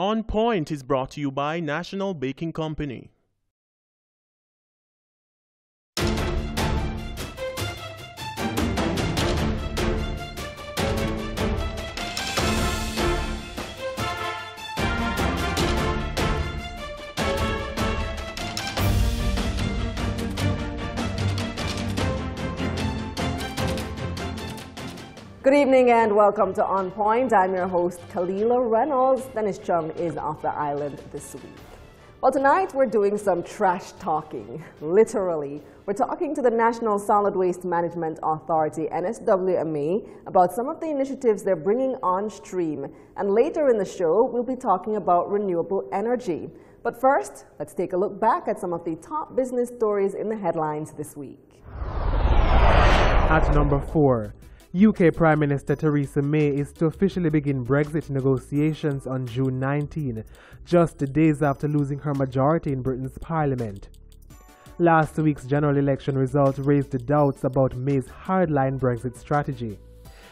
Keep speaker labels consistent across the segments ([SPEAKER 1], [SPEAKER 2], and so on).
[SPEAKER 1] On Point is brought to you by National Baking Company.
[SPEAKER 2] Good evening and welcome to On Point. I'm your host, Kalila Reynolds. Dennis Chum is off the island this week. Well, tonight we're doing some trash talking, literally. We're talking to the National Solid Waste Management Authority, NSWMA, about some of the initiatives they're bringing on stream. And later in the show, we'll be talking about renewable energy. But first, let's take a look back at some of the top business stories in the headlines this week.
[SPEAKER 3] At number 4. UK Prime Minister Theresa May is to officially begin Brexit negotiations on June 19, just days after losing her majority in Britain's Parliament. Last week's general election result raised doubts about May's hardline Brexit strategy.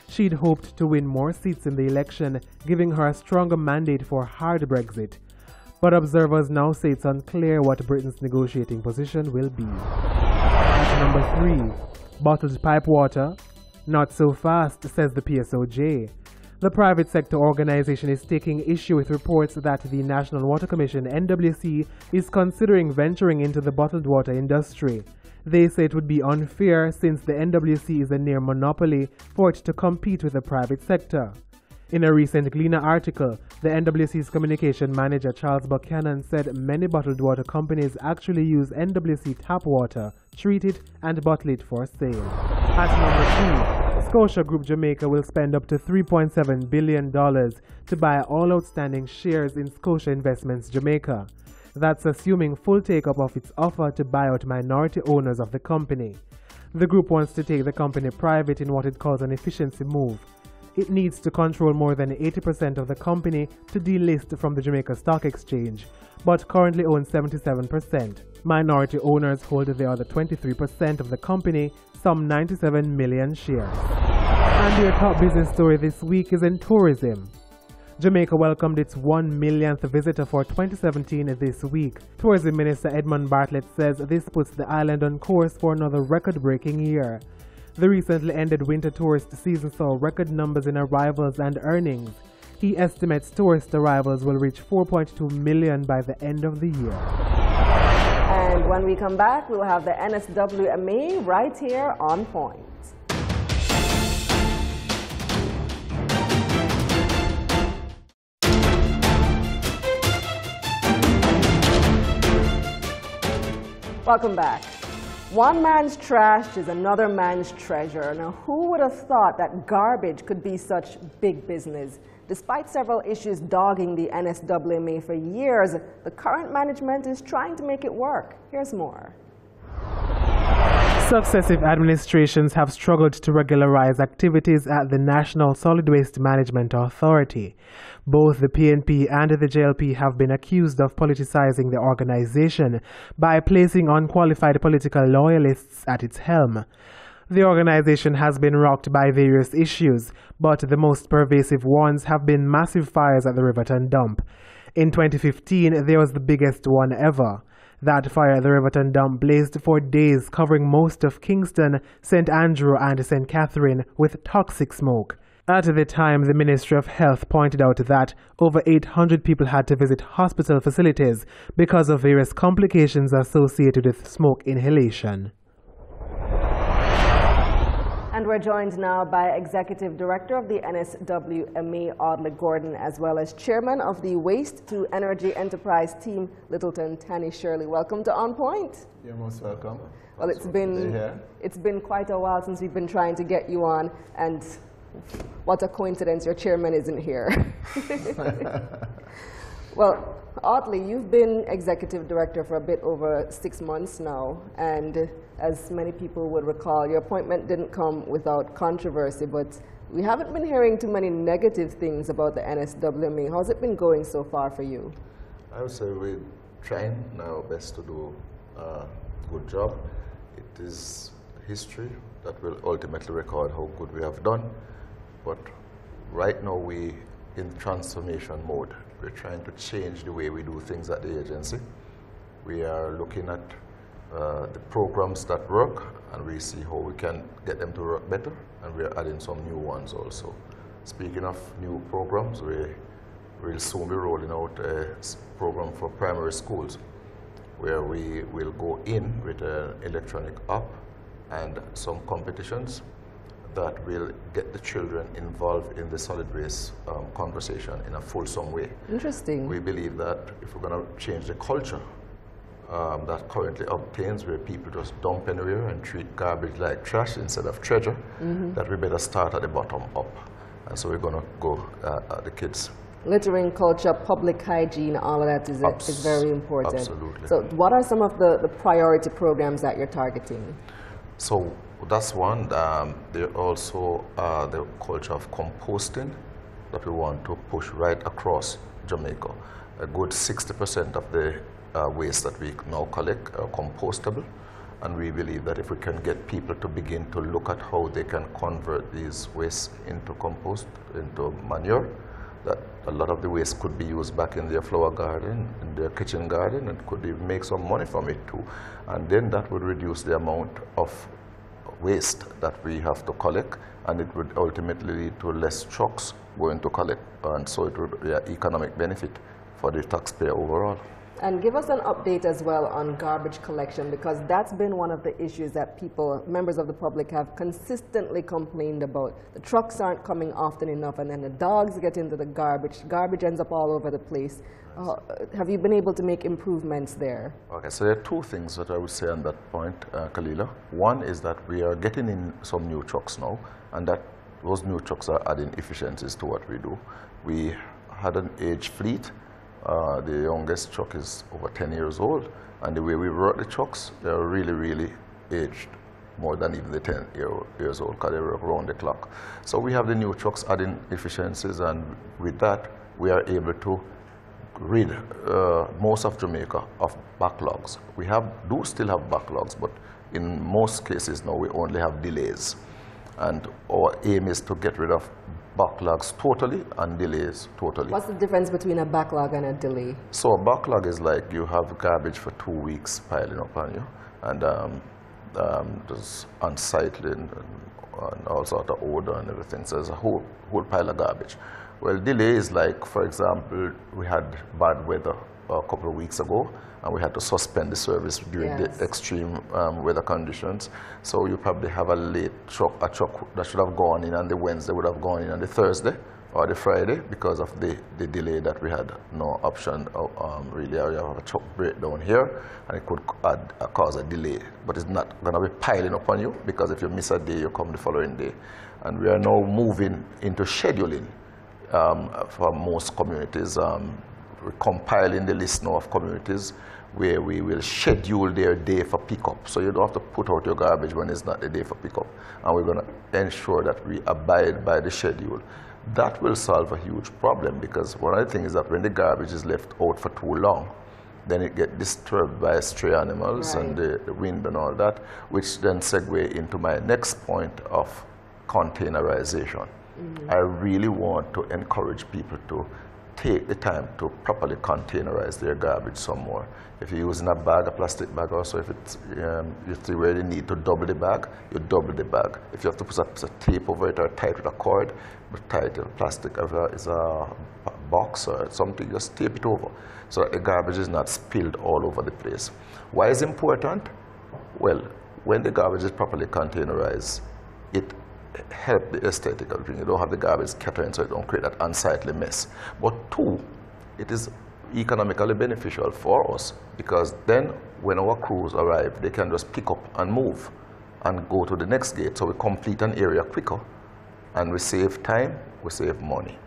[SPEAKER 3] She'd hoped to win more seats in the election, giving her a stronger mandate for hard Brexit. But observers now say it's unclear what Britain's negotiating position will be. At number 3, bottled pipe water. Not so fast, says the PSOJ. The private sector organization is taking issue with reports that the National Water Commission, NWC, is considering venturing into the bottled water industry. They say it would be unfair since the NWC is a near monopoly for it to compete with the private sector. In a recent Gleaner article, the NWC's communication manager Charles Buchanan said many bottled water companies actually use NWC tap water, treat it and bottle it for sale. At number 2, Scotia Group Jamaica will spend up to $3.7 billion to buy all outstanding shares in Scotia Investments Jamaica. That's assuming full take-up of its offer to buy out minority owners of the company. The group wants to take the company private in what it calls an efficiency move. It needs to control more than 80% of the company to delist from the Jamaica Stock Exchange, but currently owns 77%. Minority owners hold the other 23% of the company, some 97 million shares. And your top business story this week is in tourism. Jamaica welcomed its 1 millionth visitor for 2017 this week. Tourism Minister Edmund Bartlett says this puts the island on course for another record-breaking year. The recently ended winter tourist season saw record numbers in arrivals and earnings. He estimates tourist arrivals will reach 4.2 million by the end of the year.
[SPEAKER 2] And when we come back, we'll have the NSWMA right here on Point. Welcome back. One man's trash is another man's treasure. Now, who would have thought that garbage could be such big business? Despite several issues dogging the NSWMA for years, the current management is trying to make it work. Here's more.
[SPEAKER 3] Successive administrations have struggled to regularize activities at the National Solid Waste Management Authority. Both the PNP and the JLP have been accused of politicizing the organization by placing unqualified political loyalists at its helm. The organization has been rocked by various issues, but the most pervasive ones have been massive fires at the Riverton dump. In 2015, there was the biggest one ever. That fire at the Riverton dump blazed for days, covering most of Kingston, St. Andrew and St. Catherine with toxic smoke. At the time, the Ministry of Health pointed out that over 800 people had to visit hospital facilities because of various complications associated with smoke inhalation.
[SPEAKER 2] And we're joined now by Executive Director of the NSWMA, Audley Gordon, as well as Chairman of the Waste to Energy Enterprise Team, Littleton, Tanny Shirley. Welcome to On Point.
[SPEAKER 4] You're most welcome.
[SPEAKER 2] Well, it's been quite a while since we've been trying to get you on, and what a coincidence, your chairman isn't here. Well, Audley, you've been executive director for a bit over 6 months now, and as many people would recall, your appointment didn't come without controversy, but we haven't been hearing too many negative things about the NSWMA. How's it been going so far for you?
[SPEAKER 4] I would say we're trying our best to do a good job. It is history that will ultimately record how good we have done, but right now we in transformation mode. We're trying to change the way we do things at the agency. We are looking at the programs that work, and we see how we can get them to work better, and we're adding some new ones also. Speaking of new programs, we'll soon be rolling out a program for primary schools where we will go in with an electronic app and some competitions that will get the children involved in the solid waste conversation in a fulsome way.
[SPEAKER 2] Interesting.
[SPEAKER 4] We believe that if we're going to change the culture that currently obtains, where people just dump anywhere and treat garbage like trash instead of treasure, that we better start at the bottom up. And so we're going to go at the kids.
[SPEAKER 2] Littering culture, public hygiene, all of that is very important.
[SPEAKER 4] Absolutely.
[SPEAKER 2] So what are some of the priority programs that you're targeting?
[SPEAKER 4] So that's one. There also the culture of composting that we want to push right across Jamaica. A good 60% of the waste that we now collect are compostable, and we believe that if we can get people to begin to look at how they can convert these wastes into compost, into manure, that a lot of the waste could be used back in their flower garden, in their kitchen garden, and could even make some money from it too. And then that would reduce the amount of waste that we have to collect, and it would ultimately lead to less trucks going to collect, and so it would be an economic benefit for the taxpayer overall.
[SPEAKER 2] And give us an update as well on garbage collection, because that's been one of the issues that people, members of the public, have consistently complained about. The trucks aren't coming often enough, and then the dogs get into the garbage. Garbage ends up all over the place. Have you been able to make improvements there?
[SPEAKER 4] Okay, so there are two things that I would say on that point, Kalila. One is that we are getting in some new trucks now, and that those new trucks are adding efficiencies to what we do. We had an aged fleet. The youngest truck is over 10 years old, and the way we work the trucks, they're really, really aged, more than even the 10 years old, because they work around the clock. So we have the new trucks adding efficiencies, and with that, we are able to rid most of Jamaica of backlogs. We do still have backlogs, but in most cases now we only have delays. And our aim is to get rid of backlogs totally and delays totally.
[SPEAKER 2] What's the difference between a backlog and a delay?
[SPEAKER 4] So a backlog is like you have garbage for 2 weeks piling up on you, and there's unsightly and all sort of odor and everything. So there's a whole pile of garbage. Well, delay is like, for example, we had bad weather a couple of weeks ago, and we had to suspend the service during the extreme weather conditions. So you probably have a truck that should have gone in on the Wednesday would have gone in on the Thursday or the Friday because of the delay that we had no option. Really, you have a truck breakdown here, and it could cause a delay. But it's not going to be piling up on you, because if you miss a day, you come the following day. And we are now moving into scheduling for most communities. We're compiling the list now of communities where we will schedule their day for pickup. So you don't have to put out your garbage when it's not the day for pickup. And we're going to ensure that we abide by the schedule. That will solve a huge problem, because one of the things is that when the garbage is left out for too long, then it gets disturbed by stray animals and the wind and all that, which then segue into my next point of containerization. I really want to encourage people to take the time to properly containerize their garbage some more. If you're using a bag, a plastic bag, also if it's, you really need to double the bag, you double the bag. If you have to put a tape over it or tie it with a cord, but tie it in plastic is a box or something, just tape it over so that the garbage is not spilled all over the place. Why is it important? Well, when the garbage is properly containerized, it help the aesthetic of drinking. You don't have the garbage scattering, so you don't create that unsightly mess. But two, it is economically beneficial for us, because then when our crews arrive, they can just pick up and move and go to the next gate. So we complete an area quicker, and we save time, we save money.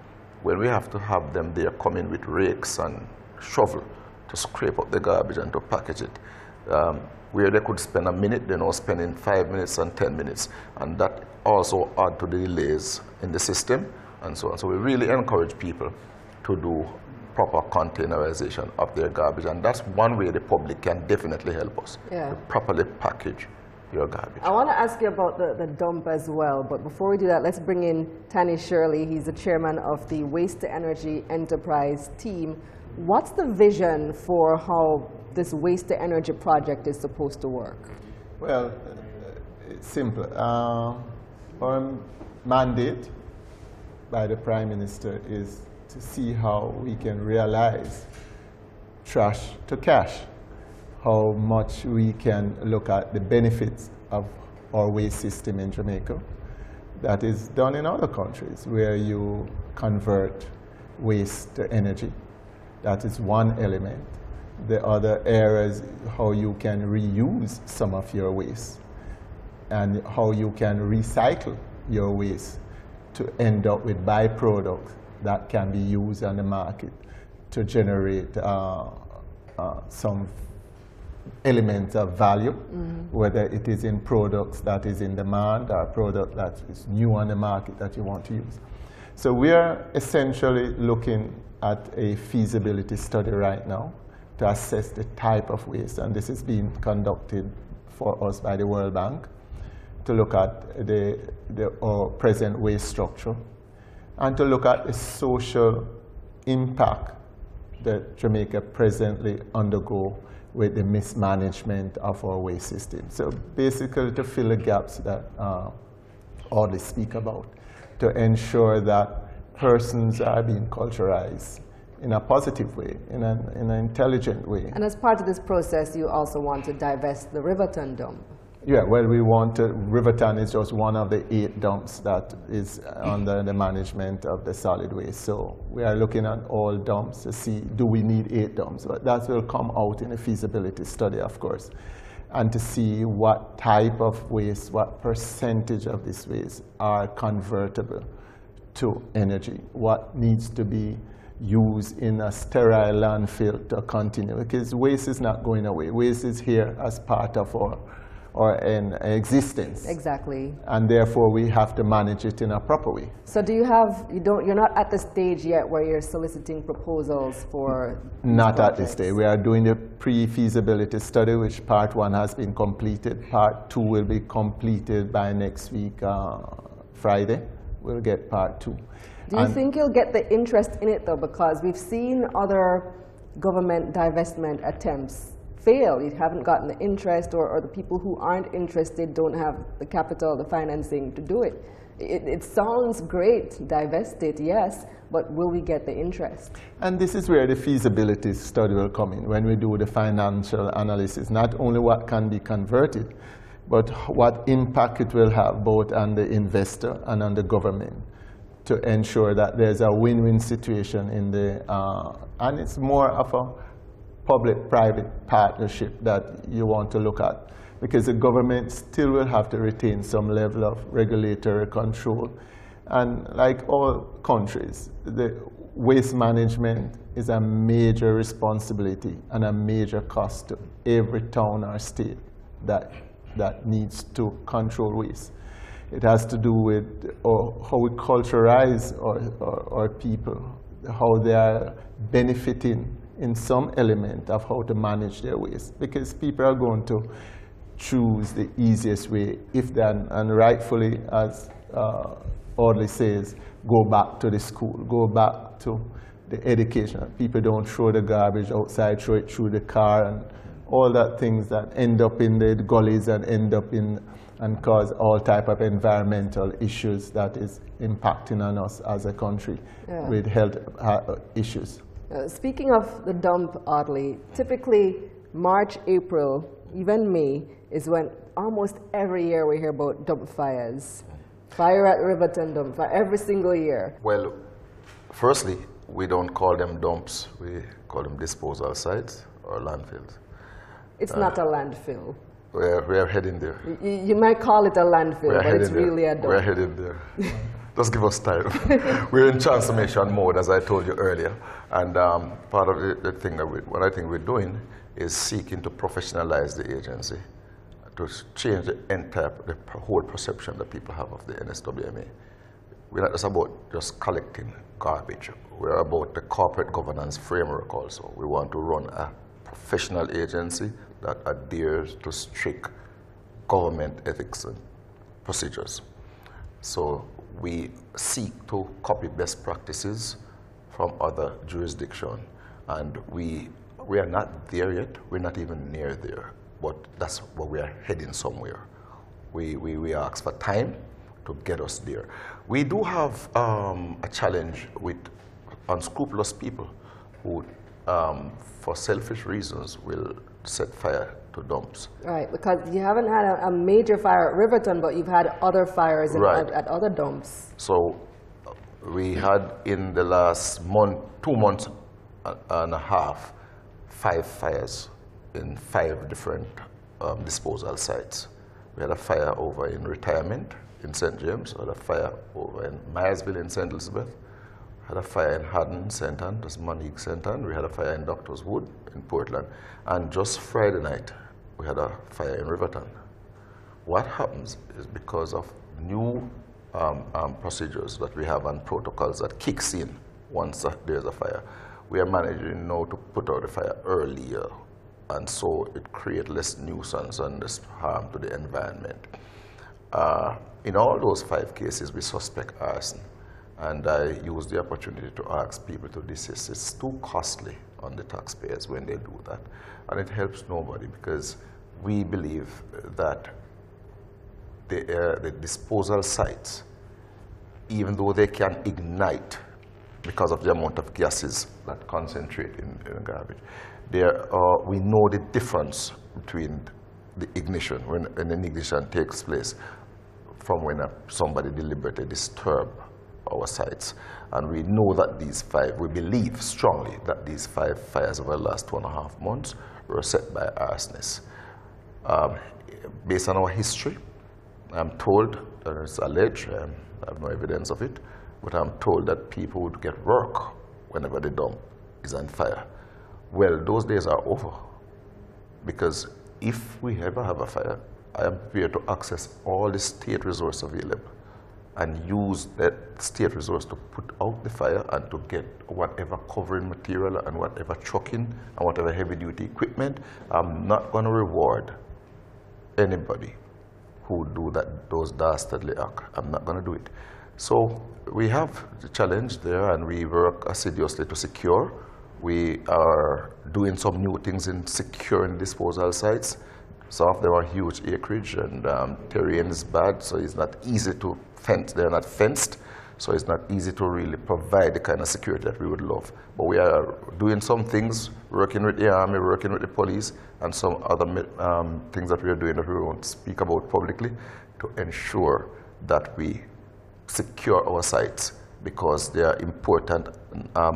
[SPEAKER 4] When we have to have them there coming with rakes and shovel to scrape up the garbage and to package it, where they could spend a minute, they're now spending 5 minutes and 10 minutes. And that also adds to the delays in the system and so on. So we really encourage people to do proper containerization of their garbage. And that's one way the public can definitely help us, to properly package your garbage.
[SPEAKER 2] I want to ask you about the dump as well, but before we do that, let's bring in Tanny Shirley. He's the chairman of the Waste to Energy Enterprise team. What's the vision for how this Waste to Energy project is supposed to work?
[SPEAKER 5] Well, it's simple. Our mandate by the Prime Minister is to see how we can realize trash to cash, how much we can look at the benefits of our waste system in Jamaica. That is done in other countries where you convert waste to energy. That is one element. The other area is how you can reuse some of your waste and how you can recycle your waste to end up with byproducts that can be used on the market to generate some elements of value, whether it is in products that is in demand or a product that is new on the market that you want to use. So we are essentially looking at a feasibility study right now to assess the type of waste, and this is being conducted for us by the World Bank to look at our present waste structure and to look at the social impact that Jamaica presently undergo with the mismanagement of our waste system. So basically to fill the gaps that Audley speak about, to ensure that persons are being culturalized in a positive way, in an intelligent way.
[SPEAKER 2] And as part of this process, you also want to divest the Riverton dump.
[SPEAKER 5] Yeah, well, we want to, Riverton is just one of the 8 dumps that is under the management of the solid waste. So we are looking at all dumps to see, do we need 8 dumps? But that will come out in a feasibility study, of course, and to see what type of waste, what percentage of this waste are convertible to energy, what needs to be used in a sterile landfill to continue, because waste is not going away. Waste is here as part of our an existence.
[SPEAKER 2] Exactly.
[SPEAKER 5] And therefore we have to manage it in a proper way.
[SPEAKER 2] So do you have, you're not at the stage yet where you're soliciting proposals for
[SPEAKER 5] Not
[SPEAKER 2] projects?
[SPEAKER 5] at this stage. We are doing the pre-feasibility study, which part 1 has been completed. Part 2 will be completed by next week, Friday. We'll get part 2.
[SPEAKER 2] Do you think you'll get the interest in it though? Because we've seen other government divestment attempts fail. You haven't gotten the interest, or the people who aren't interested don't have the capital, the financing to do it. It sounds great, divest it, yes, but will we get the interest?
[SPEAKER 5] And this is where the feasibility study will come in, when we do the financial analysis, not only what can be converted, but what impact it will have both on the investor and on the government, to ensure that there's a win-win situation in the, and it's more of a public-private partnership that you want to look at, because the government still will have to retain some level of regulatory control. And like all countries, the waste management is a major responsibility and a major cost to every town or state that needs to control waste. It has to do with how we culturalize our people, how they are benefiting in some element of how to manage their waste, because people are going to choose the easiest way if they, and rightfully, as Audley says, go back to the school, go back to the education. People don't throw the garbage outside, throw it through the car, and all that things that end up in the gullies and end up in and cause all type of environmental issues that is impacting on us as a country with health issues.
[SPEAKER 2] Speaking of the dump, Audley, typically March, April, even May is when almost every year we hear about dump fires. Fire at Riverton dump, fire every single year.
[SPEAKER 4] Well, firstly, we don't call them dumps. We call them disposal sites or landfills.
[SPEAKER 2] It's not a landfill.
[SPEAKER 4] We're heading there.
[SPEAKER 2] You might call it a landfill, but it's really a dump.
[SPEAKER 4] We're heading there. Just give us time. We're in transformation mode, as I told you earlier. And part of the thing that what I think we're doing is seeking to professionalize the agency, to change the whole perception that people have of the NSWMA. We're not just about just collecting garbage. We're about the corporate governance framework also. We want to run a professional agency that adheres to strict government ethics and procedures. So we seek to copy best practices from other jurisdictions, and we are not there yet. We're not even near there, but that's where we are heading somewhere. We ask for time to get us there. We do have a challenge with unscrupulous people who, for selfish reasons, will set fire to dumps.
[SPEAKER 2] Right, because you haven't had a major fire at Riverton, but you've had other fires at other dumps.
[SPEAKER 4] So we had in the last month, 2 months and a half, 5 fires in 5 different disposal sites. We had a fire over in Retirement in St. James, had a fire over in Myersville in St. Elizabeth, had a fire in Haddon, St. Anne, that's Monique St. Anne. We had a fire in Doctors Wood in Portland. And just Friday night, we had a fire in Riverton. What happens is because of new procedures that we have and protocols that kicks in once there's a fire, we are managing now to put out the fire earlier. And so it creates less nuisance and less harm to the environment. In all those 5 cases, we suspect arson. And I use the opportunity to ask people to desist. It's too costly on the taxpayers when they do that. And it helps nobody, because we believe that the disposal sites, even though they can ignite because of the amount of gases that concentrate in garbage, we know the difference between the ignition, when an ignition takes place, from when somebody deliberately disturbs our sites. And we know that these 5, we believe strongly that these 5 fires over the last 2.5 months were set by arsonists. Based on our history, I'm told, and it's alleged, I have no evidence of it, but I'm told that people would get work whenever the dump is on fire. Well, those days are over, because if we ever have a fire, I am prepared to access all the state resources available and use that state resource to put out the fire and to get whatever covering material and whatever trucking and whatever heavy-duty equipment. I'm not going to reward anybody who do those dastardly acts. I'm not going to do it. So we have the challenge there, and we work assiduously to secure. We are doing some new things in securing disposal sites. Some of them are huge acreage, and terrain is bad, so it's not easy to fence. They're not fenced, so it's not easy to really provide the kind of security that we would love. But we are doing some things, working with the Army, working with the police, and some other things that we are doing that we won't speak about publicly, to ensure that we secure our sites, because they are important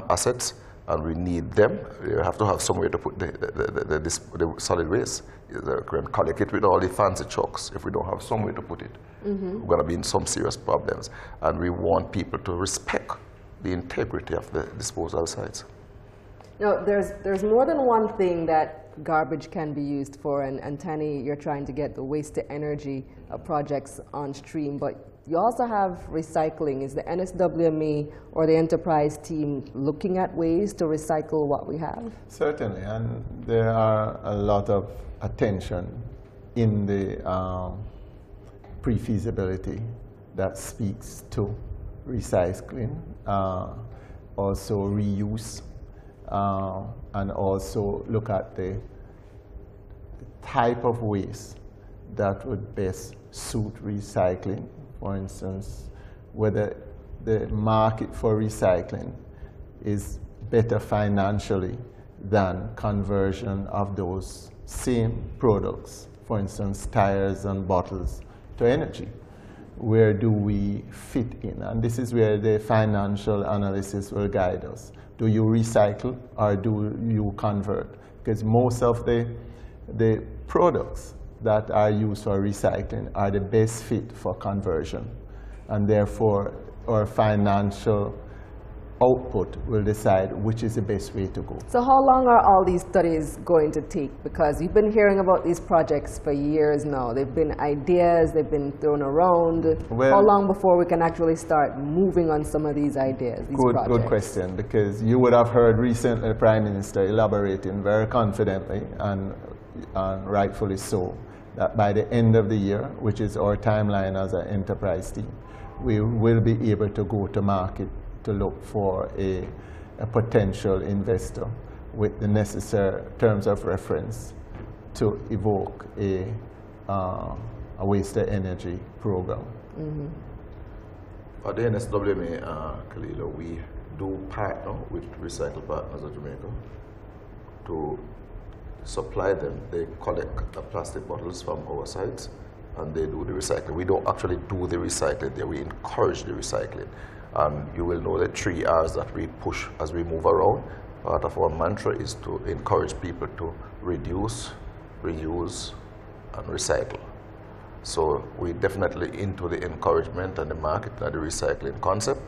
[SPEAKER 4] assets, and we need them. You have to have somewhere to put the solid waste. You can collect it with all the fancy trucks. If we don't have somewhere to put it, we're going to be in some serious problems. And we want people to respect the integrity of the disposal sites.
[SPEAKER 2] No, there's more than one thing that garbage can be used for, and Tanny, you're trying to get the waste-to-energy projects on stream, but you also have recycling. Is the NSWME or the enterprise team looking at ways to recycle what we have? Certainly,
[SPEAKER 5] and there are a lot of attention in the pre-feasibility that speaks to recycling, also reuse, and also look at the type of waste that would best suit recycling. For instance, whether the market for recycling is better financially than conversion of those same products, for instance, tires and bottles, to energy. Where do we fit in? And this is where the financial analysis will guide us. Do you recycle or do you convert? Because most of the products that are used for recycling are the best fit for conversion. And therefore, our financial output will decide which is the best way to go.
[SPEAKER 2] So how long are all these studies going to take? Because you've been hearing about these projects for years now. They've been ideas, they've been thrown around. Well, how long before we can actually start moving on some of these ideas, these projects?
[SPEAKER 5] Good question, because you would have heard recently the Prime Minister elaborating very confidently, and rightfully so, that by the end of the year, which is our timeline as an enterprise team, we will be able to go to market to look for a potential investor with the necessary terms of reference to evoke a waste-to-energy program.
[SPEAKER 2] Mm-hmm.
[SPEAKER 4] For the NSWMA, Kalila, we do partner with Recycle Partners of Jamaica to supply them. They collect the plastic bottles from our sites and they do the recycling. We don't actually do the recycling there, we encourage the recycling. You will know the 3 R's that we push as we move around. Part of our mantra is to encourage people to reduce, reuse, and recycle. So we're definitely into the encouragement and the market and the recycling concept,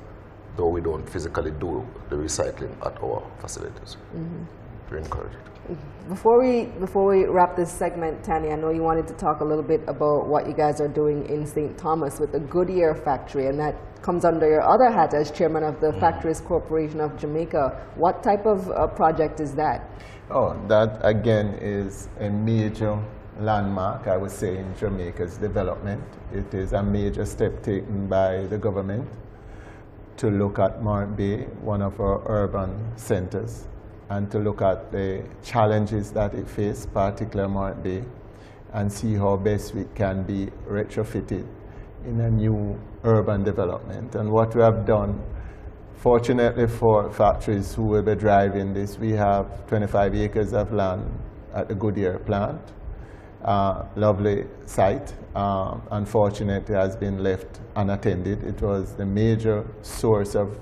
[SPEAKER 4] though we don't physically do the recycling at our facilities. Mm-hmm. To encourage it.
[SPEAKER 2] Before we wrap this segment, Tanya, I know you wanted to talk a little bit about what you guys are doing in St. Thomas with the Goodyear factory, and that comes under your other hat as chairman of the Factories Corporation of Jamaica. What type of project is that?
[SPEAKER 5] Oh, that again is a major landmark, I would say, in Jamaica's development. It is a major step taken by the government to look at Morant Bay, one of our urban centers, and to look at the challenges that it faces, particularly Morant Bay, and see how best we can be retrofitted in a new urban development. And what we have done, fortunately for factories who will be driving this, we have 25 acres of land at the Goodyear plant. Lovely site. Unfortunately, has been left unattended. It was the major source of,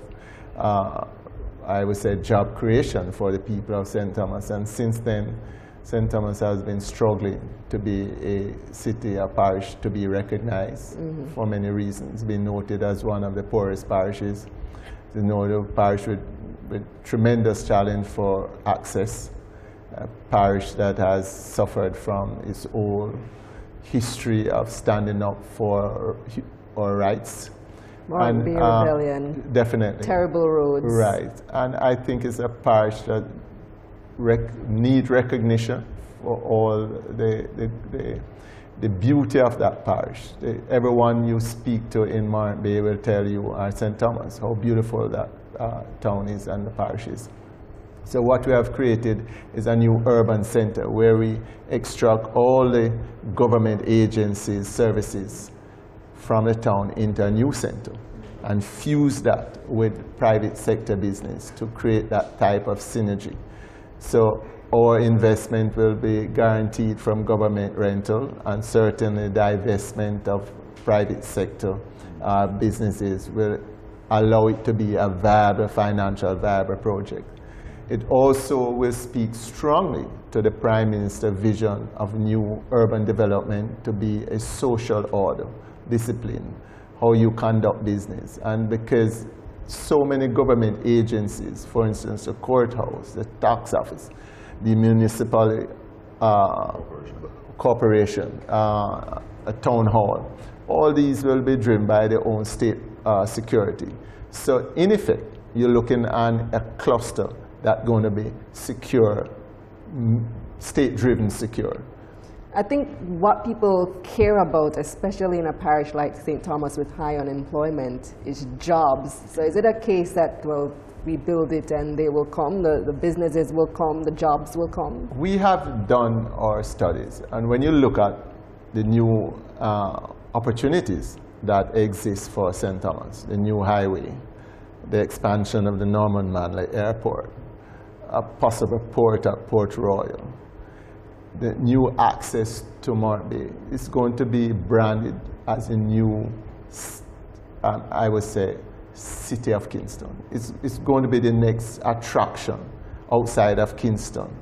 [SPEAKER 5] I would say, job creation for the people of St. Thomas. And since then, St. Thomas has been struggling to be a city, a parish to be recognized for many reasons. Being noted as one of the poorest parishes, the Northern parish with tremendous challenge for access. A parish that has suffered from its own history of standing up for our rights.
[SPEAKER 2] Morant Bay Rebellion.
[SPEAKER 5] Definitely.
[SPEAKER 2] Terrible roads.
[SPEAKER 5] Right. And I think it's a parish that need recognition for all the beauty of that parish. Everyone you speak to in Morant Bay will tell you at St. Thomas how beautiful that town is and the parish is. So what we have created is a new urban center where we extract all the government agencies, services from the town into a new center and fuse that with private sector business to create that type of synergy. So our investment will be guaranteed from government rental, and certainly divestment of private sector businesses will allow it to be a viable, financial viable project. It also will speak strongly to the Prime Minister's vision of new urban development to be a social order, discipline, how you conduct business. And because so many government agencies, for instance, the courthouse, the tax office, the municipal corporation, a town hall, all these will be driven by their own state security. So in effect, you're looking at a cluster that's going to be secure, state-driven secure.
[SPEAKER 2] I think what people care about, especially in a parish like St. Thomas with high unemployment, is jobs. So is it a case that, well, we build it and they will come, the businesses will come, the jobs will come?
[SPEAKER 5] We have done our studies, and when you look at the new opportunities that exist for St. Thomas, the new highway, the expansion of the Norman Manley Airport, a possible port at Port Royal, the new access to Morant Bay is going to be branded as a new, I would say, city of Kingston. It's going to be the next attraction outside of Kingston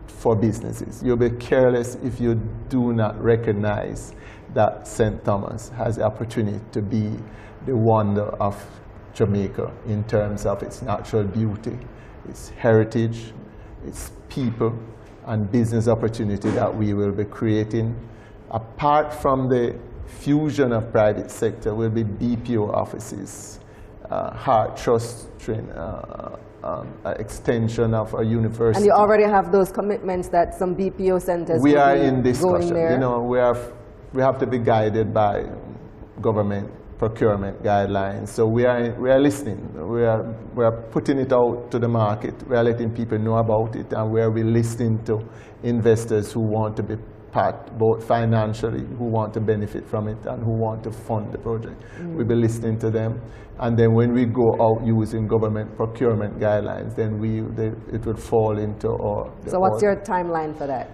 [SPEAKER 5] for businesses. You'll be careless if you do not recognize that St. Thomas has the opportunity to be the wonder of Jamaica in terms of its natural beauty, its heritage, its people, and business opportunity that we will be creating. Apart from the fusion of private sector will be BPO offices, Heart Trust extension of a university.
[SPEAKER 2] And you already have those commitments that some BPO centers
[SPEAKER 5] we
[SPEAKER 2] will
[SPEAKER 5] are
[SPEAKER 2] be
[SPEAKER 5] in discussion.
[SPEAKER 2] going there.
[SPEAKER 5] You know, we have to be guided by government procurement guidelines. So we are listening. We are putting it out to the market. We are letting people know about it, and we are listening to investors who want to be part, both financially, who want to benefit from it and who want to fund the project. We'll be listening to them. And then when we go out using government procurement guidelines, then it would fall into our...
[SPEAKER 2] So what's your timeline for that?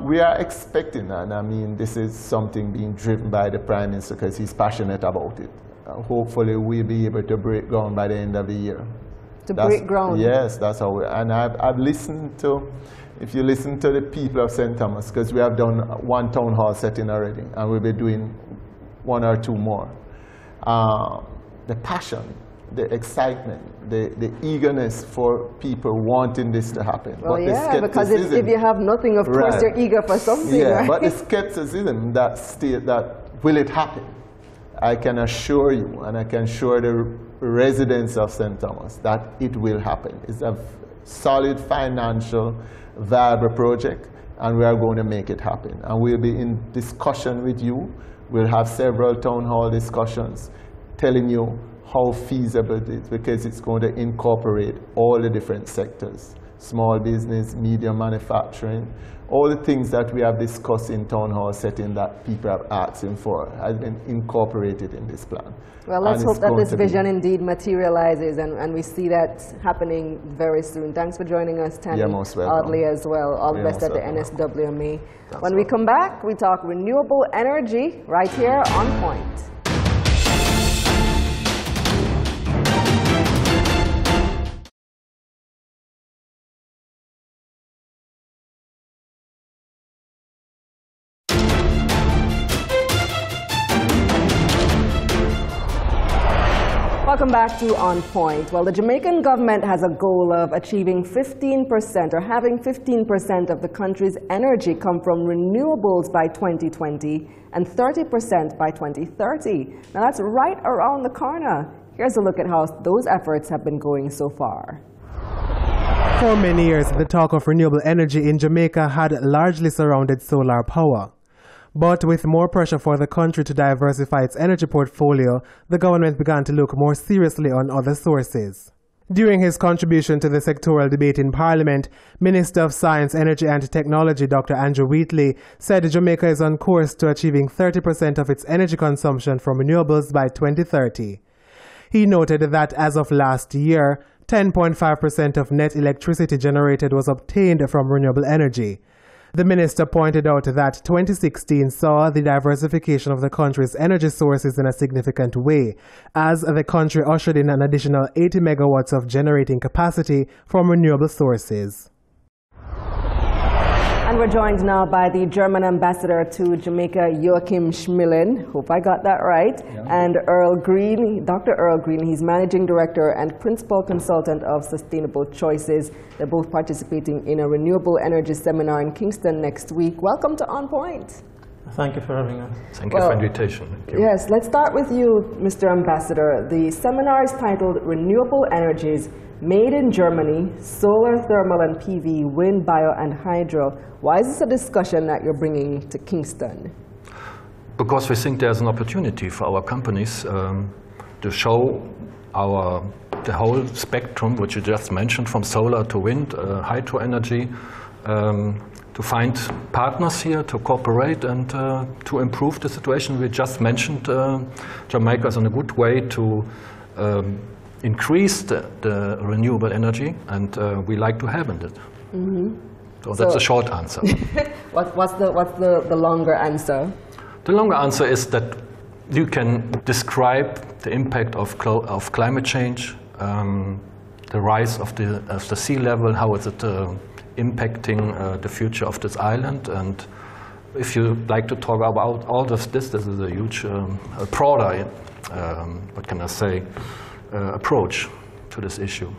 [SPEAKER 5] We are expecting, and I mean, this is something being driven by the Prime Minister because he's passionate about it. Hopefully we'll be able to break ground by the end of the year.
[SPEAKER 2] Break ground?
[SPEAKER 5] Yes, that's how and I've listened to, if you listen to the people of St. Thomas, because we have done one town hall setting already, and we'll be doing one or two more. The passion, the excitement, the eagerness for people wanting this to happen.
[SPEAKER 2] Well,
[SPEAKER 5] but
[SPEAKER 2] yeah, because if you have nothing, of course, you're eager for something,
[SPEAKER 5] yeah,
[SPEAKER 2] right?
[SPEAKER 5] But the skepticism that will it happen? I can assure you, and I can assure the residents of St. Thomas that it will happen. It's a solid financial, viable project, and we are going to make it happen. And we'll be in discussion with you. We'll have several town hall discussions telling you how feasible it is, because it's going to incorporate all the different sectors, small business, medium manufacturing, all the things that we have discussed in town hall setting that people are asking for has been incorporated in this plan.
[SPEAKER 2] Well, let's hope that this vision indeed materializes, and we see that happening very soon. Thanks for joining us, Tanny Audley, as well. All the best at the NSWME. When we come back, we talk renewable energy right here on Point. Welcome back to On Point. Well, the Jamaican government has a goal of achieving 15% or having 15% of the country's energy come from renewables by 2020 and 30% by 2030. Now that's right around the corner. Here's a look at how those efforts have been going so far.
[SPEAKER 3] For many years, the talk of renewable energy in Jamaica had largely surrounded solar power. But with more pressure for the country to diversify its energy portfolio, the government began to look more seriously on other sources. During his contribution to the sectoral debate in Parliament, Minister of Science, Energy and Technology Dr. Andrew Wheatley said Jamaica is on course to achieving 30% of its energy consumption from renewables by 2030. He noted that as of last year, 10.5% of net electricity generated was obtained from renewable energy. The minister pointed out that 2016 saw the diversification of the country's energy sources in a significant way, as the country ushered in an additional 80 megawatts of generating capacity from renewable sources.
[SPEAKER 2] And we're joined now by the German ambassador to Jamaica, Joachim Schmillen, hope I got that right, and Earl Green, Dr. Earl Green. He's managing director and principal consultant of Sustainable Choices. They're both participating in a renewable energy seminar in Kingston next week. Welcome to On Point.
[SPEAKER 6] Thank you for having us.
[SPEAKER 7] Thank you for the invitation. Thank you.
[SPEAKER 2] Yes, let's start with you, Mr. Ambassador. The seminar is titled Renewable Energies Made in Germany, Solar, Thermal and PV, Wind, Bio and Hydro. Why is this a discussion that you're bringing to Kingston?
[SPEAKER 7] Because we think there's an opportunity for our companies to show the whole spectrum, which you just mentioned, from solar to wind, hydro energy, to find partners here to cooperate and to improve the situation. We just mentioned Jamaica is in a good way to increase the renewable energy, and we like to have it. So that's a short answer.
[SPEAKER 2] What's the longer answer?
[SPEAKER 7] The longer answer is that you can describe the impact of climate change, the rise of the sea level, how is it impacting the future of this island, and if you like to talk about all of this is a huge, broader, what can I say, approach to this issue.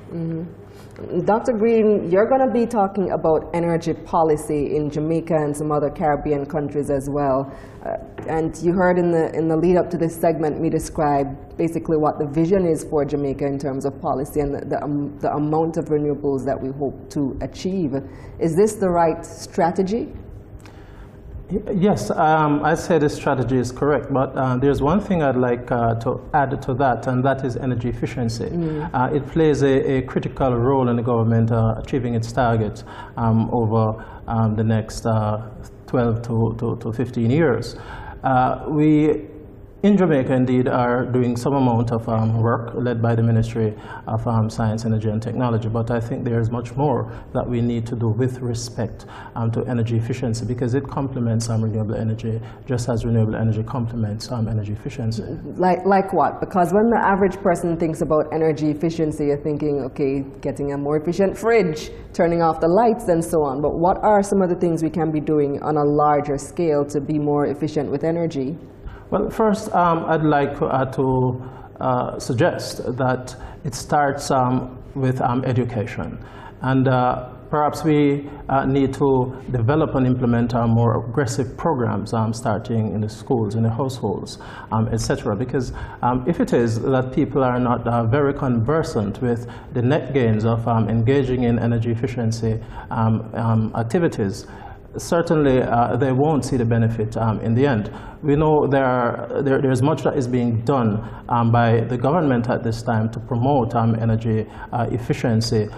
[SPEAKER 2] Dr. Green, you're going to be talking about energy policy in Jamaica and some other Caribbean countries as well. And you heard in the lead up to this segment me describe basically what the vision is for Jamaica in terms of policy and the amount of renewables that we hope to achieve. Is this the right strategy?
[SPEAKER 6] Yes, I say the strategy is correct, but there's one thing I'd like to add to that, and that is energy efficiency. It plays a critical role in the government achieving its targets over the next 12 to 15 years. We in Jamaica, indeed, are doing some amount of work led by the Ministry of Science, Energy and Technology, but I think there is much more that we need to do with respect to energy efficiency, because it complements renewable energy just as renewable energy complements energy efficiency.
[SPEAKER 2] Like what? Because when the average person thinks about energy efficiency, you're thinking, okay, getting a more efficient fridge, turning off the lights and so on, but what are some of the things we can be doing on a larger scale to be more efficient with energy?
[SPEAKER 6] Well, first, I'd like to suggest that it starts with education. And perhaps we need to develop and implement more aggressive programs starting in the schools, in the households, etc. Because if it is that people are not very conversant with the net gains of engaging in energy efficiency activities, certainly they won't see the benefit in the end. We know there's much that is being done by the government at this time to promote energy efficiency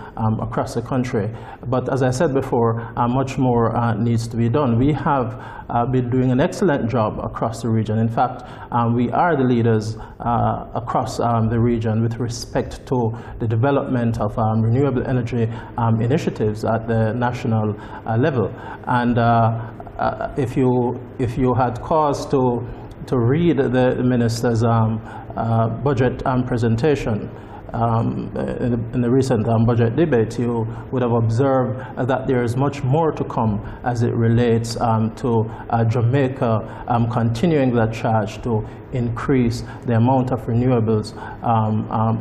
[SPEAKER 6] across the country. But as I said before, much more needs to be done. We have been doing an excellent job across the region. In fact, we are the leaders across the region with respect to the development of renewable energy initiatives at the national level. And if you had cause to read the minister's budget presentation in the recent budget debate, you would have observed that there is much more to come as it relates to Jamaica continuing that charge to increase the amount of renewables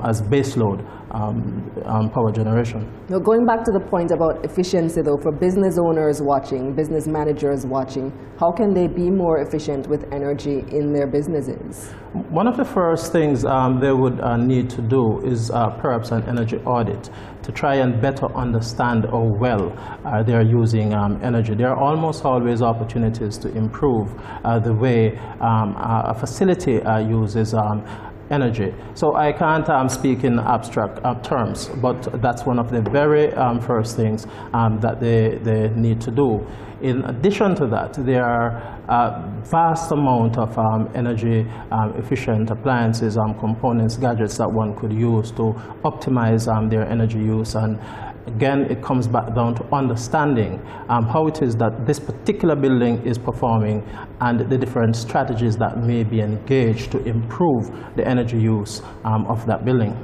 [SPEAKER 6] as baseload power generation.
[SPEAKER 2] Now, going back to the point about efficiency, though, for business owners watching, business managers watching, how can they be more efficient with energy in their businesses?
[SPEAKER 6] One of the first things they would need to do is perhaps an energy audit to try and better understand how well they are using energy. There are almost always opportunities to improve the way a facility uses energy. So I can't speak in abstract terms, but that's one of the very first things that they need to do. In addition to that, there are vast amount of energy efficient appliances, components, gadgets that one could use to optimize their energy use. And again, it comes back down to understanding how it is that this particular building is performing and the different strategies that may be engaged to improve the energy use of that building.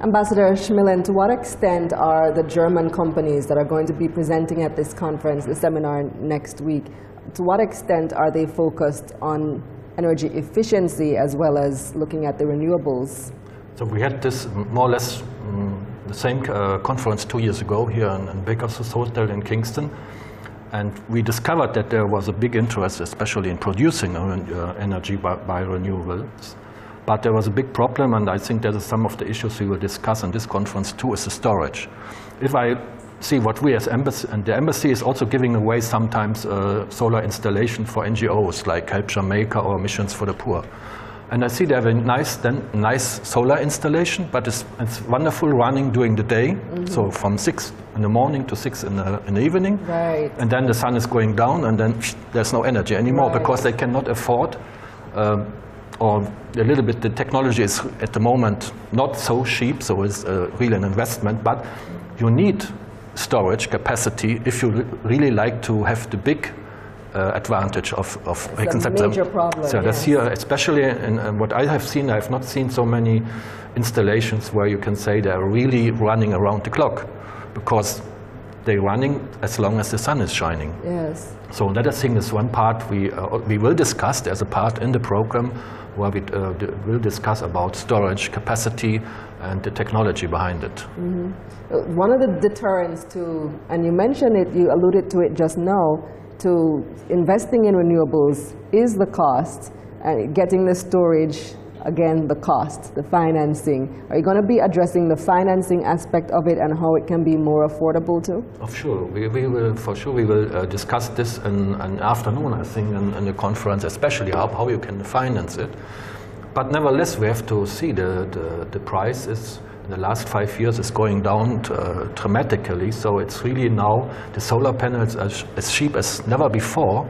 [SPEAKER 2] Ambassador Schmillen, to what extent are the German companies that are going to be presenting at this conference, the seminar next week, to what extent are they focused on energy efficiency as well as looking at the renewables?
[SPEAKER 7] So we had this more or less the same conference 2 years ago here in Baker's Hotel in Kingston, and we discovered that there was a big interest, especially in producing energy by renewables. But there was a big problem, and I think that is some of the issues we will discuss in this conference too, is the storage. If I see what we as embassy, and the embassy is also giving away sometimes solar installation for NGOs like Help Jamaica or Missions for the Poor. And I see they have a nice solar installation, but it's wonderful running during the day, so from 6 in the morning to 6 in the evening.
[SPEAKER 2] Right.
[SPEAKER 7] And then the sun is going down, and then there's no energy anymore,
[SPEAKER 2] right,
[SPEAKER 7] because they cannot afford, or a little bit, the technology is at the moment not so cheap, so it's really an investment, but you need storage capacity if you really like to have the big advantage of
[SPEAKER 2] it's a major problem.
[SPEAKER 7] So that's here, especially in what I have seen. I have not seen so many installations where you can say they're really running around the clock, because they're running as long as the sun is shining.
[SPEAKER 2] Yes.
[SPEAKER 7] So that, I think, is one part we will discuss. There's a part in the program where we will discuss about storage capacity, and the technology behind it.
[SPEAKER 2] One of the deterrents to, and you mentioned it, you alluded to it just now, to investing in renewables is the cost, and getting the storage, again, the cost, the financing. Are you going to be addressing the financing aspect of it and how it can be more affordable too?
[SPEAKER 7] Of sure, we will for sure we will discuss this in an afternoon, I think, in the conference, especially how you can finance it. But nevertheless, we have to see the price is in the last 5 years is going down dramatically. So it's really now the solar panels are as cheap as never before.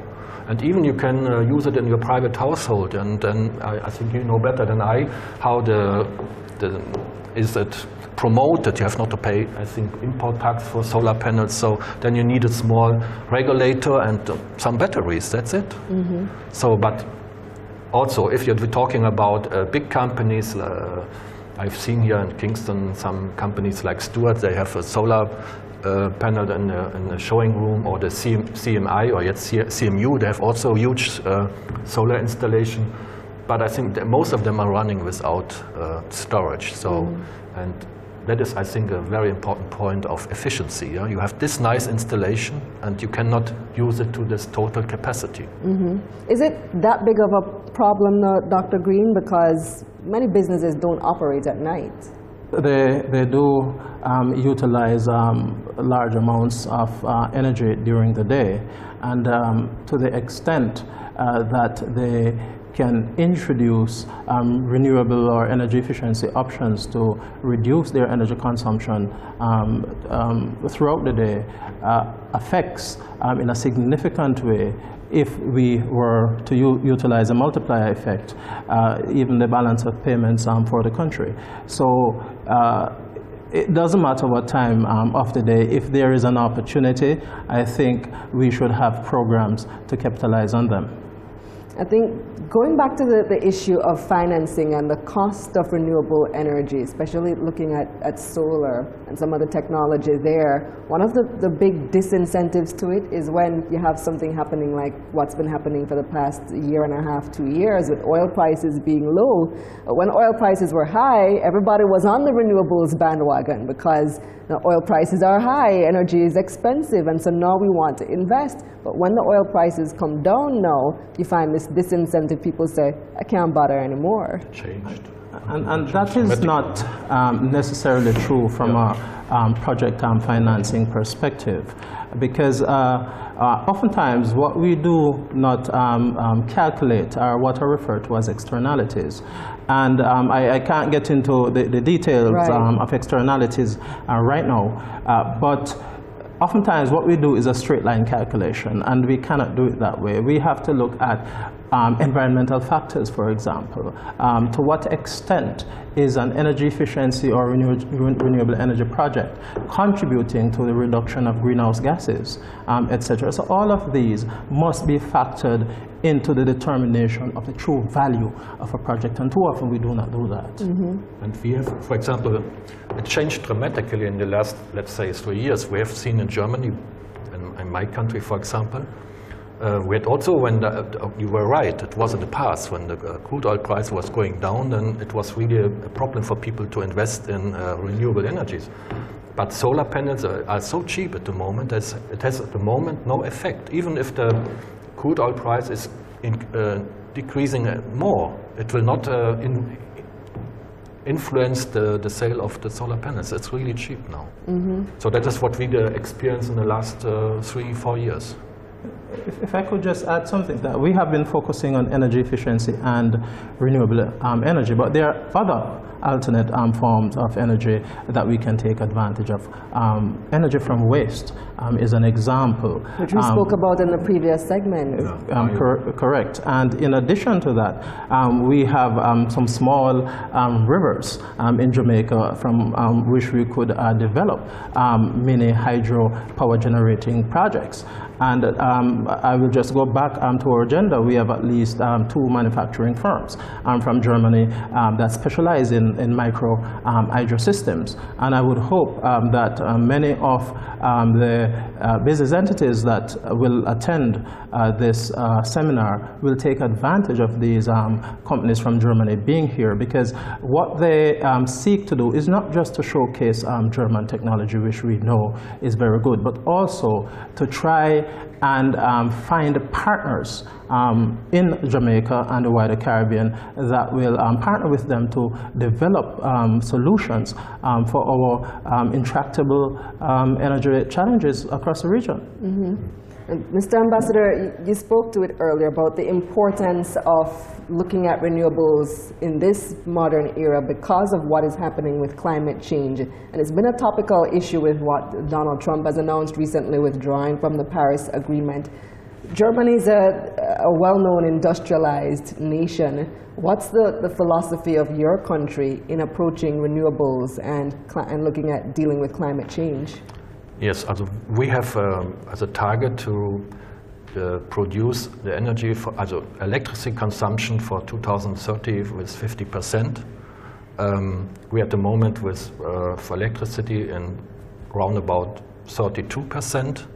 [SPEAKER 7] And even you can use it in your private household. And then I think you know better than I how is it promoted. You have not to pay, I think, import tax for solar panels. So then you need a small regulator and some batteries. That's it. So, but also, if you're talking about big companies, I've seen here in Kingston some companies like Stuart. They have a solar panel in the showing room, or the CMI, or yet CMU. They have also huge solar installation, but I think that most of them are running without storage. So, and that is, I think, a very important point of efficiency. Yeah? You have this nice installation, and you cannot use it to this total capacity.
[SPEAKER 2] Is it that big of a problem, Dr. Green, because many businesses don't operate at night?
[SPEAKER 6] They do utilize large amounts of energy during the day, and to the extent that they can introduce renewable or energy efficiency options to reduce their energy consumption throughout the day, affects in a significant way, if we were to utilize a multiplier effect, even the balance of payments for the country. So it doesn't matter what time of the day. If there is an opportunity, I think we should have programs to capitalize on them.
[SPEAKER 2] I think going back to the issue of financing and the cost of renewable energy, especially looking at solar and some of the technology there, one of the big disincentives to it is when you have something happening like what's been happening for the past year and a half, 2 years, with oil prices being low. When oil prices were high, everybody was on the renewables bandwagon because the oil prices are high, energy is expensive, and so now we want to invest. But when the oil prices come down now, you find this disincentive. People say, I can't bother anymore.
[SPEAKER 7] Changed.
[SPEAKER 6] And that is not necessarily true from a project financing perspective, because oftentimes what we do not calculate are what are referred to as externalities. And I can't get into the details of externalities right now, but oftentimes what we do is a straight line calculation, and we cannot do it that way. We have to look at environmental factors, for example. To what extent is an energy efficiency or renewable energy project contributing to the reduction of greenhouse gases, etc. So all of these must be factored into the determination of the true value of a project, and too often we do not do that.
[SPEAKER 7] And we have, for example, it changed dramatically in the last, let's say, 3 years. We have seen in Germany, in my country, for example, we had also, when you were right, it was in the past, when the crude oil price was going down, then it was really a problem for people to invest in renewable energies. But solar panels are so cheap at the moment, that it has at the moment no effect. Even if the crude oil price is decreasing more, it will not influence the sale of the solar panels. It's really cheap now. So that is what we experienced in the last 3-4 years.
[SPEAKER 6] If I could just add something, that we have been focusing on energy efficiency and renewable energy, but there are other alternate forms of energy that we can take advantage of. Energy from waste is an example.
[SPEAKER 2] Which we spoke about in the previous segment.
[SPEAKER 6] Correct. And in addition to that, we have some small rivers in Jamaica from which we could develop mini hydro power generating projects. And I will just go back to our agenda. We have at least 2 manufacturing firms from Germany that specialize in in micro hydro systems. And I would hope that many of the business entities that will attend this seminar will take advantage of these companies from Germany being here, because what they seek to do is not just to showcase German technology, which we know is very good, but also to try and find partners in Jamaica and the wider Caribbean that will partner with them to develop solutions for our intractable energy challenges across the region.
[SPEAKER 2] Mr. Ambassador, you spoke to it earlier about the importance of looking at renewables in this modern era because of what is happening with climate change. And it's been a topical issue with what Donald Trump has announced recently, withdrawing from the Paris Agreement. Germany is a well-known industrialized nation. What's the philosophy of your country in approaching renewables and looking at dealing with climate change?
[SPEAKER 7] Yes, we have as a target to produce the energy for electricity consumption for 2030 with 50%. We at the moment with for electricity in round about 32%.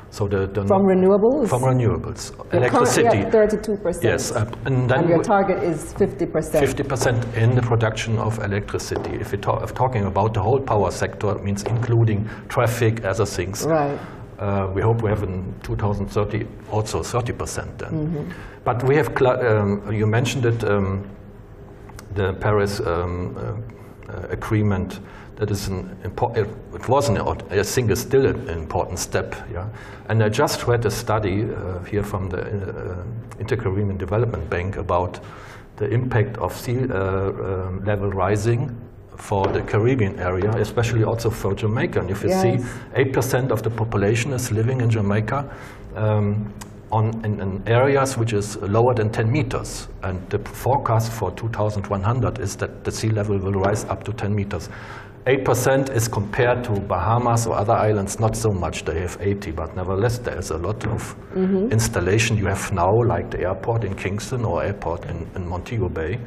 [SPEAKER 7] So
[SPEAKER 2] from renewables?
[SPEAKER 7] From renewables. Electricity.
[SPEAKER 2] At 32%.
[SPEAKER 7] Yes. And
[SPEAKER 2] your target is 50%.
[SPEAKER 7] 50% in the production of electricity. If we're talking about the whole power sector, it means including traffic, other things.
[SPEAKER 2] Right.
[SPEAKER 7] We hope we have in 2030 also 30% then. But we have, you mentioned it, the Paris Agreement. That is it wasn't, I think it's still an important step. Yeah? And I just read a study here from the Inter-Caribbean Development Bank about the impact of sea level rising for the Caribbean area, especially also for Jamaica. And if you see, 8% of the population is living in Jamaica in areas which is lower than 10 meters. And the forecast for 2100 is that the sea level will rise up to 10 meters. 8% is compared to Bahamas or other islands, not so much. They have 80, but nevertheless, there is a lot of installation you have now, like the airport in Kingston or airport in Montego Bay.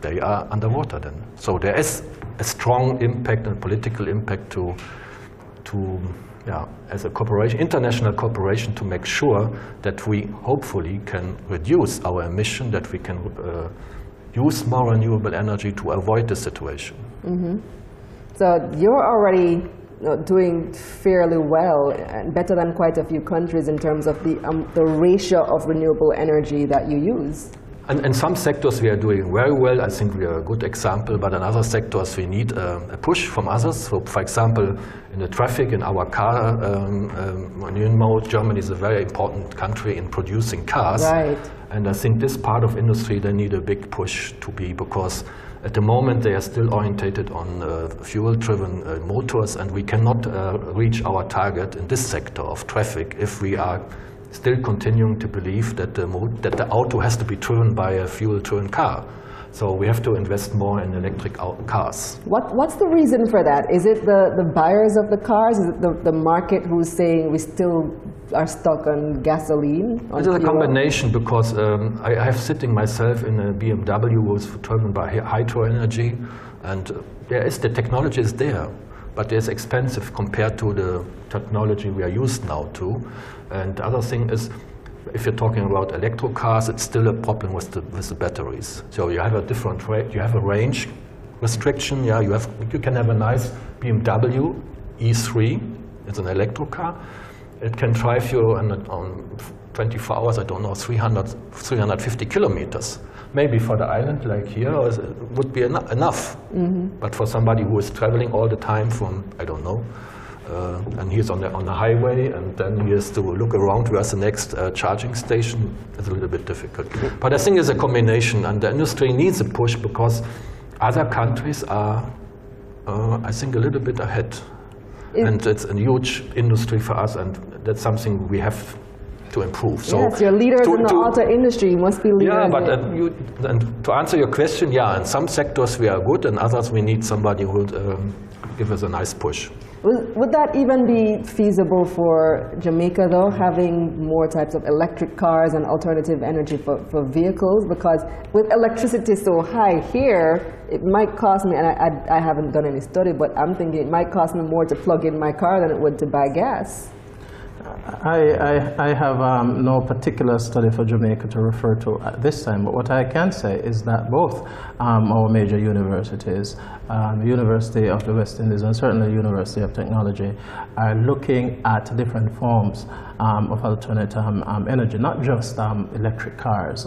[SPEAKER 7] They are underwater then. So there is a strong impact and political impact as a corporation, international cooperation, to make sure that we hopefully can reduce our emission, that we can use more renewable energy to avoid the situation.
[SPEAKER 2] So you're already doing fairly well, and better than quite a few countries in terms of the ratio of renewable energy that you use.
[SPEAKER 7] And in some sectors we are doing very well. I think we are a good example, but in other sectors we need a push from others. So, for example, in the traffic, in our car, you know, Germany is a very important country in producing cars.
[SPEAKER 2] Right.
[SPEAKER 7] And I think this part of industry, they need a big push to be, because at the moment they are still orientated on fuel-driven motors, and we cannot reach our target in this sector of traffic if we are still continuing to believe that the auto has to be driven by a fuel-driven car. So we have to invest more in electric cars.
[SPEAKER 2] What's the reason for that? Is it the buyers of the cars? Is it the market who's saying we still are stuck on gasoline?
[SPEAKER 7] It is a combination, because I have sitting myself in a BMW was driven by hydro energy, and the technology is there, but it's expensive compared to the technology we are used now to. And the other thing is, if you're talking about electric cars, it's still a problem with the batteries. So you have a different rate, you have a range restriction. Yeah, you can have a nice BMW E3. It's an electric car. It can drive you on 24 hours, I don't know, 350 kilometers. Maybe for the island like here, it would be enough. But for somebody who is traveling all the time from, I don't know, and he's on the highway, and then he has to look around where's the next charging station. It's a little bit difficult. But I think it's a combination, and the industry needs a push, because other countries are, I think, a little bit ahead. And it's a huge industry for us, and that's something we have to improve. So
[SPEAKER 2] yes, you're leaders in the auto industry. You must be leaders.
[SPEAKER 7] Yeah, but and to answer your question, in some sectors we are good, and others we need somebody who would give us a nice push.
[SPEAKER 2] Would that even be feasible for Jamaica, though, having more types of electric cars and alternative energy for vehicles? Because with electricity so high here, it might cost me, and I haven't done any study, but I'm thinking it might cost me more to plug in my car than it would to buy gas.
[SPEAKER 6] I have no particular study for Jamaica to refer to at this time, but what I can say is that both our major universities, the University of the West Indies and certainly the University of Technology, are looking at different forms of alternative energy, not just electric cars,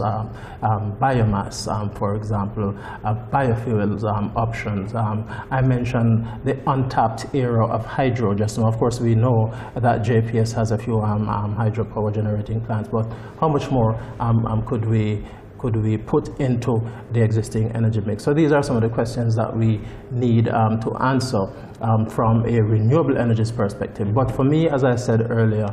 [SPEAKER 6] biomass, for example, biofuels options. I mentioned the untapped era of hydro just now. Of course, we know that JPS has a few hydropower generating plants, but how much more could we put into the existing energy mix? So these are some of the questions that we need to answer from a renewable energies perspective. But for me, as I said earlier,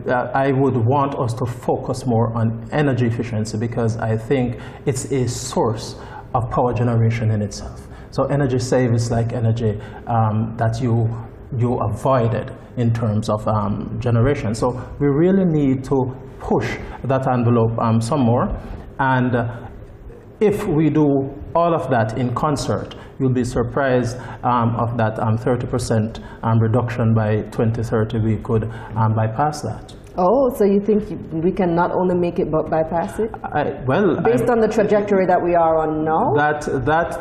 [SPEAKER 6] I would want us to focus more on energy efficiency because I think it's a source of power generation in itself. So energy save is like energy that you avoided in terms of generation. So we really need to push that envelope some more. And if we do all of that in concert, you'll be surprised of that 30% reduction by 2030. We could bypass that.
[SPEAKER 2] Oh, so you think we can not only make it but bypass it? Based on the trajectory that we are on now?
[SPEAKER 6] That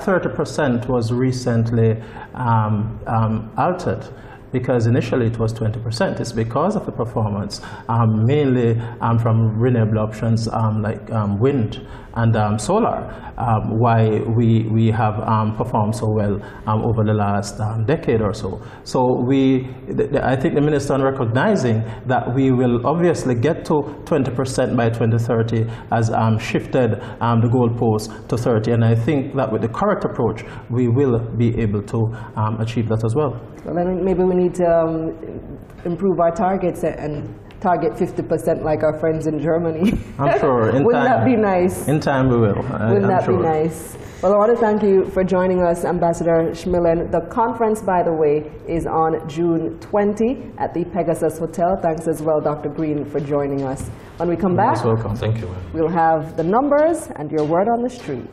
[SPEAKER 6] 30% was recently altered, because initially it was 20%. It's because of the performance, mainly from renewable options like wind and solar, why we have performed so well over the last decade or so. So I think the minister, on recognizing that we will obviously get to 20% by 2030, has shifted the goalpost to 30, and I think that with the correct approach, we will be able to achieve that as well.
[SPEAKER 2] Well, then maybe we need to improve our targets and target 50% like our friends in Germany.
[SPEAKER 6] I'm sure.
[SPEAKER 2] Wouldn't that be nice?
[SPEAKER 6] In time we will.
[SPEAKER 2] Wouldn't that be nice? Well, I want to thank you for joining us, Ambassador Schmillen. The conference, by the way, is on June 20 at the Pegasus Hotel. Thanks as well, Dr. Green, for joining us. When we come back,
[SPEAKER 6] you're welcome. Thank you.
[SPEAKER 2] We'll have the numbers and your word on the street.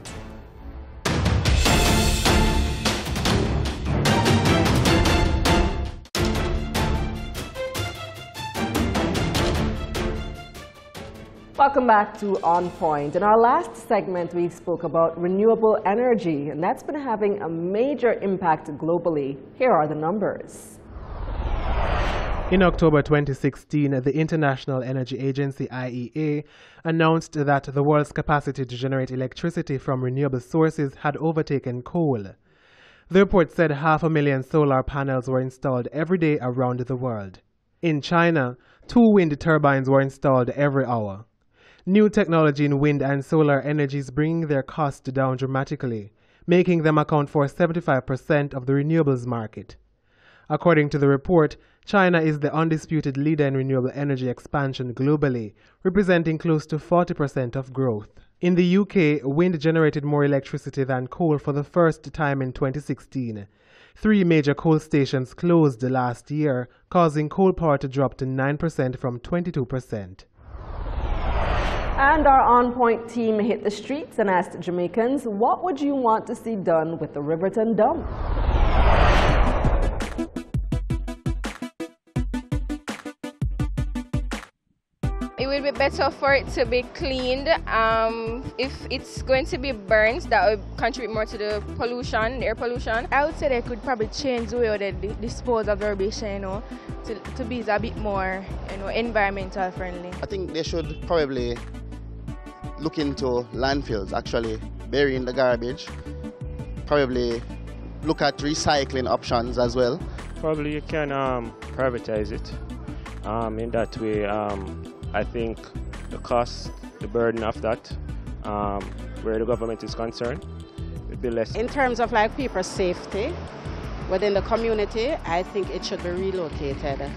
[SPEAKER 2] Welcome back to On Point. In our last segment, we spoke about renewable energy, and that's been having a major impact globally. Here are the numbers.
[SPEAKER 3] In October 2016, the International Energy Agency, IEA, announced that the world's capacity to generate electricity from renewable sources had overtaken coal. The report said 500,000 solar panels were installed every day around the world. In China, 2 wind turbines were installed every hour. New technology in wind and solar energy is bringing their costs down dramatically, making them account for 75% of the renewables market. According to the report, China is the undisputed leader in renewable energy expansion globally, representing close to 40% of growth. In the UK, wind generated more electricity than coal for the first time in 2016. 3 major coal stations closed last year, causing coal power to drop to 9% from 22%.
[SPEAKER 2] And our On Point team hit the streets and asked Jamaicans, what would you want to see done with the Riverton dump?
[SPEAKER 8] It would be better for it to be cleaned. If it's going to be burnt, that would contribute more to the pollution, the air pollution.
[SPEAKER 9] I would say they could probably change the way they dispose of rubbish, to be a bit more, environmental friendly.
[SPEAKER 10] I think they should probably look into landfills, actually burying the garbage. Probably look at recycling options as well.
[SPEAKER 11] Probably you can privatize it. In that way, I think the cost, the burden of that, where the government is concerned, would be less.
[SPEAKER 12] In terms of like people's safety within the community, I think it should be relocated.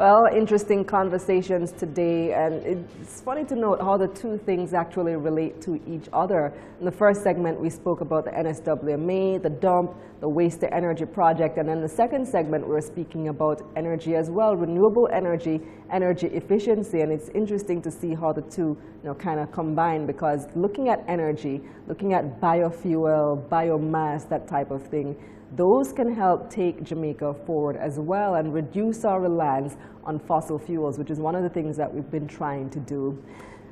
[SPEAKER 2] Well, interesting conversations today, and it's funny to note how the two things actually relate to each other. In the first segment, we spoke about the NSWMA, the dump, the waste-to-energy project, and in the second segment, we were speaking about energy as well, renewable energy, energy efficiency, and it's interesting to see how the two, kind of combine, because looking at energy, looking at biofuel, biomass, that type of thing, those can help take Jamaica forward as well and reduce our reliance on fossil fuels, which is one of the things that we've been trying to do.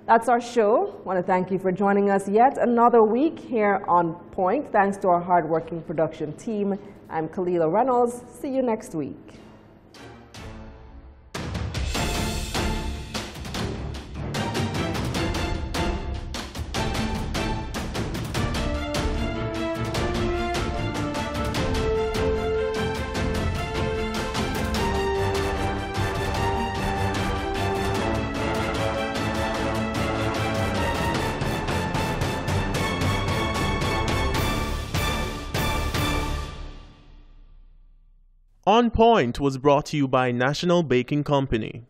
[SPEAKER 2] That's our show. I want to thank you for joining us yet another week here on Point. Thanks to our hardworking production team. I'm Kalila Reynolds. See you next week.
[SPEAKER 1] On Point was brought to you by National Baking Company.